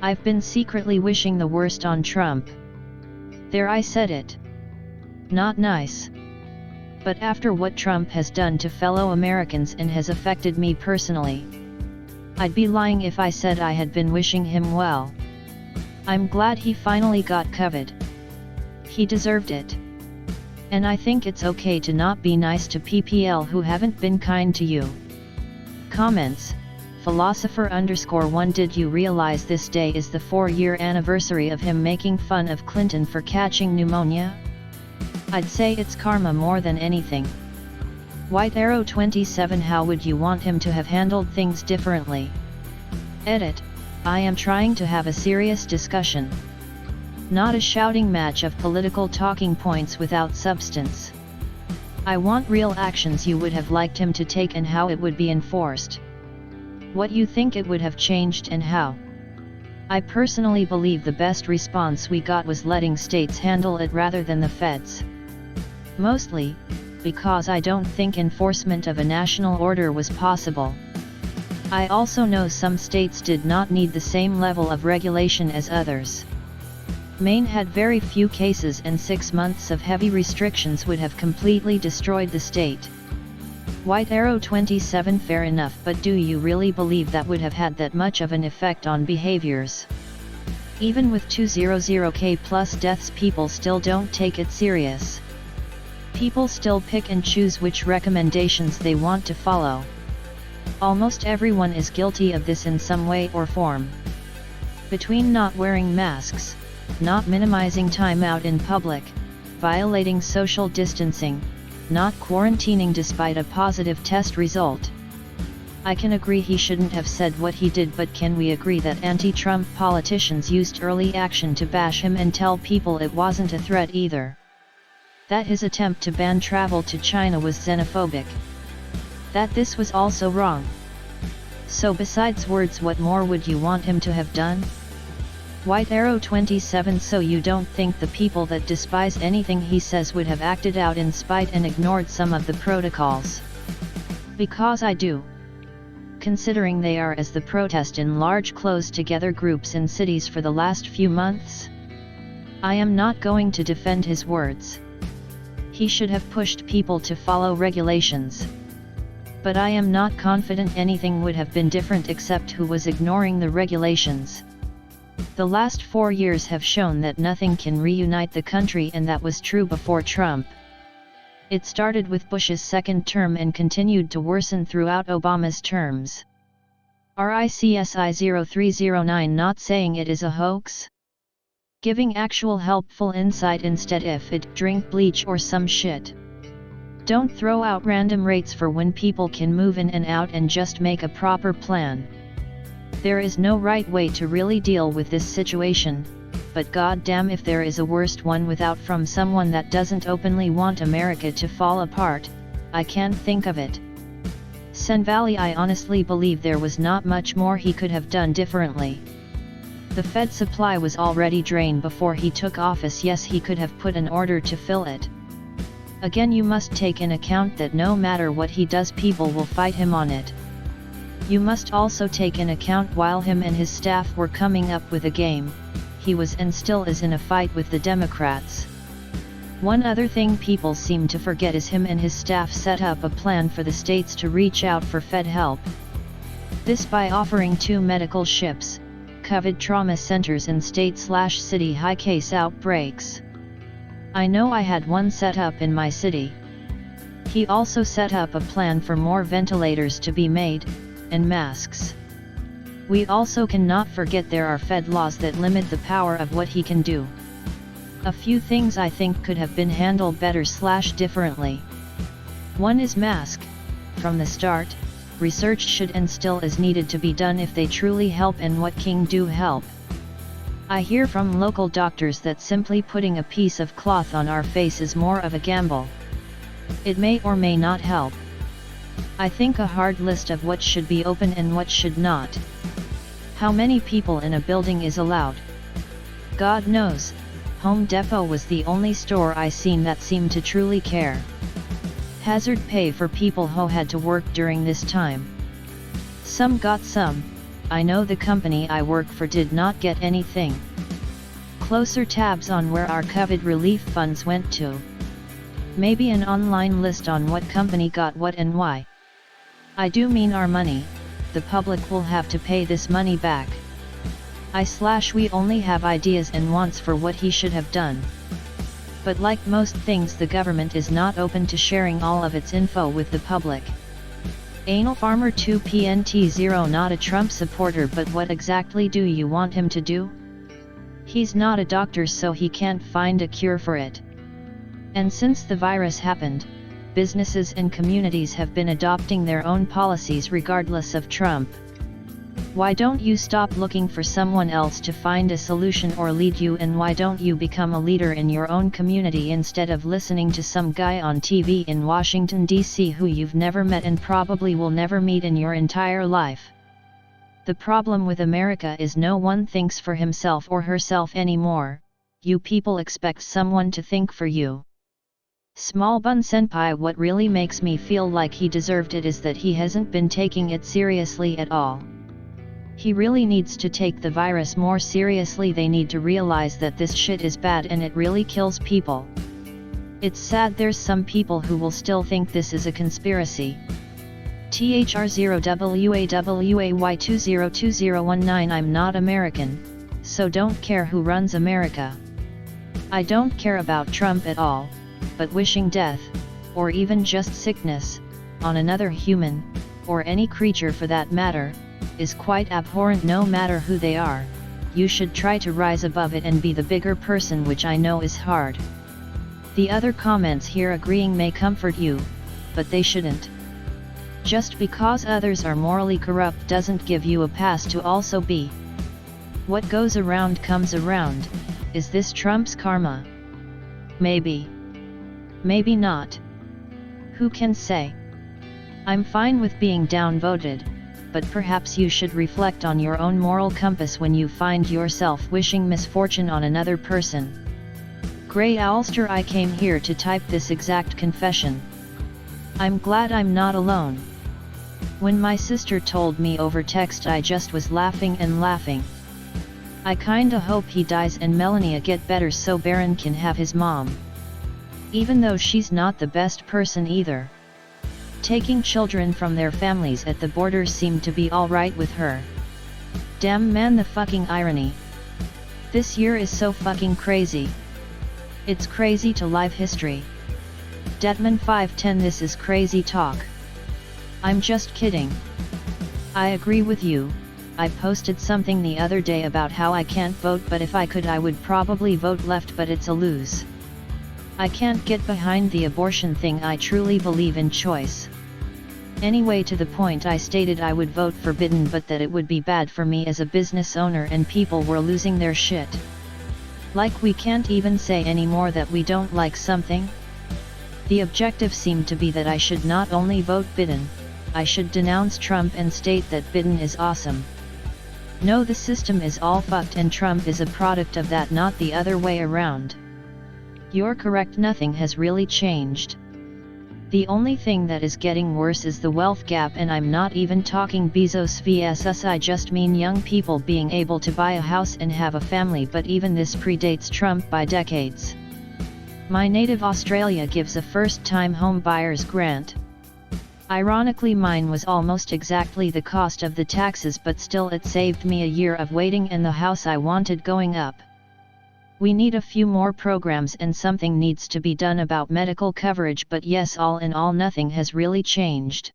I've been secretly wishing the worst on Trump. There, I said it. Not nice. But after what Trump has done to fellow Americans and has affected me personally, I'd be lying if I said I had been wishing him well. I'm glad he finally got COVID. He deserved it. And I think it's okay to not be nice to PPL who haven't been kind to you. Comments. Philosopher_1 Did you realize this day is the 4-year anniversary of him making fun of Clinton for catching pneumonia? I'd say it's karma more than anything. White Arrow 27 How would you want him to have handled things differently? Edit. I am trying to have a serious discussion. Not a shouting match of political talking points without substance. I want real actions you would have liked him to take and how it would be enforced. What you think it would have changed and how. I personally believe the best response we got was letting states handle it rather than the feds. Mostly, because I don't think enforcement of a national order was possible. I also know some states did not need the same level of regulation as others. Maine had very few cases and 6 months of heavy restrictions would have completely destroyed the state. White Arrow 27 Fair enough, but do you really believe that would have had that much of an effect on behaviors? Even with 200k plus deaths, people still don't take it serious. People still pick and choose which recommendations they want to follow. Almost everyone is guilty of this in some way or form. Between not wearing masks, not minimizing time out in public, violating social distancing, not quarantining despite a positive test result. I can agree he shouldn't have said what he did, but can we agree that anti-Trump politicians used early action to bash him and tell people it wasn't a threat either? That his attempt to ban travel to China was xenophobic. That this was also wrong. So besides words, what more would you want him to have done? White Arrow 27 So you don't think the people that despise anything he says would have acted out in spite and ignored some of the protocols? Because I do. Considering they are as the protest in large closed together groups in cities for the last few months. I am not going to defend his words. He should have pushed people to follow regulations. But I am not confident anything would have been different except who was ignoring the regulations. The last 4 years have shown that nothing can reunite the country, and that was true before Trump. It started with Bush's second term and continued to worsen throughout Obama's terms. RICSI 0309 Not saying it is a hoax? Giving actual helpful insight instead. If it, drink bleach or some shit. Don't throw out random rates for when people can move in and out, and just make a proper plan. There is no right way to really deal with this situation, but goddamn if there is a worst one without from someone that doesn't openly want America to fall apart, I can't think of it. Sun Valley I honestly believe there was not much more he could have done differently. The Fed supply was already drained before he took office. Yes, he could have put an order to fill it. Again, you must take in account that no matter what he does, people will fight him on it. You must also take in account while him and his staff were coming up with a game, he was and still is in a fight with the Democrats. One other thing people seem to forget is him and his staff set up a plan for the states to reach out for Fed help. This by offering 2 medical ships, COVID trauma centers in state/city high case outbreaks. I know I had one set up in my city. He also set up a plan for more ventilators to be made, and masks. We also cannot forget there are Fed laws that limit the power of what he can do. A few things I think could have been handled better/differently. One is mask. From the start, research should and still is needed to be done if they truly help, and what king do help. I hear from local doctors that simply putting a piece of cloth on our face is more of a gamble. It may or may not help. I think a hard list of what should be open and what should not. How many people in a building is allowed? God knows. Home Depot was the only store I seen that seemed to truly care. Hazard pay for people who had to work during this time. Some got some, I know the company I work for did not get anything. Closer tabs on where our COVID relief funds went to. Maybe an online list on what company got what and why. I do mean our money, the public will have to pay this money back. We only have ideas and wants for what he should have done. But like most things, the government is not open to sharing all of its info with the public. Anal Farmer 2PNT0 not a Trump supporter, but what exactly do you want him to do? He's not a doctor, so he can't find a cure for it. And since the virus happened, businesses and communities have been adopting their own policies regardless of Trump. Why don't you stop looking for someone else to find a solution or lead you, and why don't you become a leader in your own community instead of listening to some guy on TV in Washington, D.C. who you've never met and probably will never meet in your entire life? The problem with America is no one thinks for himself or herself anymore. You people expect someone to think for you. Small Bun Senpai, what really makes me feel like he deserved it is that he hasn't been taking it seriously at all. He really needs to take the virus more seriously. They need to realize that this shit is bad and it really kills people. It's sad there's some people who will still think this is a conspiracy. THR0WAWAY202019 I'm not American, so don't care who runs America. I don't care about Trump at all, but wishing death, or even just sickness, on another human, or any creature for that matter, is quite abhorrent no matter who they are. You should try to rise above it and be the bigger person, which I know is hard. The other comments here agreeing may comfort you, but they shouldn't. Just because others are morally corrupt doesn't give you a pass to also be. What goes around comes around. Is this Trump's karma? Maybe. Maybe not. Who can say? I'm fine with being downvoted, but perhaps you should reflect on your own moral compass when you find yourself wishing misfortune on another person. Grey Owlster, I came here to type this exact confession. I'm glad I'm not alone. When my sister told me over text, I just was laughing and laughing. I kinda hope he dies and Melania get better so Baron can have his mom. Even though she's not the best person either. Taking children from their families at the border seemed to be alright with her. Damn man, the fucking irony. This year is so fucking crazy. It's crazy to live history. Detman 510, this is crazy talk. I'm just kidding. I agree with you. I posted something the other day about how I can't vote, but if I could I would probably vote left, but it's a lose. I can't get behind the abortion thing. I truly believe in choice. Anyway, to the point, I stated I would vote for Biden, but that it would be bad for me as a business owner and people were losing their shit. Like we can't even say anymore that we don't like something? The objective seemed to be that I should not only vote Biden, I should denounce Trump and state that Biden is awesome. No, the system is all fucked and Trump is a product of that, not the other way around. You're correct, nothing has really changed. The only thing that is getting worse is the wealth gap, and I'm not even talking Bezos vs. I just mean young people being able to buy a house and have a family, but even this predates Trump by decades. My native Australia gives a first-time home buyer's grant. Ironically, mine was almost exactly the cost of the taxes, but still it saved me a year of waiting and the house I wanted going up. We need a few more programs and something needs to be done about medical coverage, but yes, all in all nothing has really changed.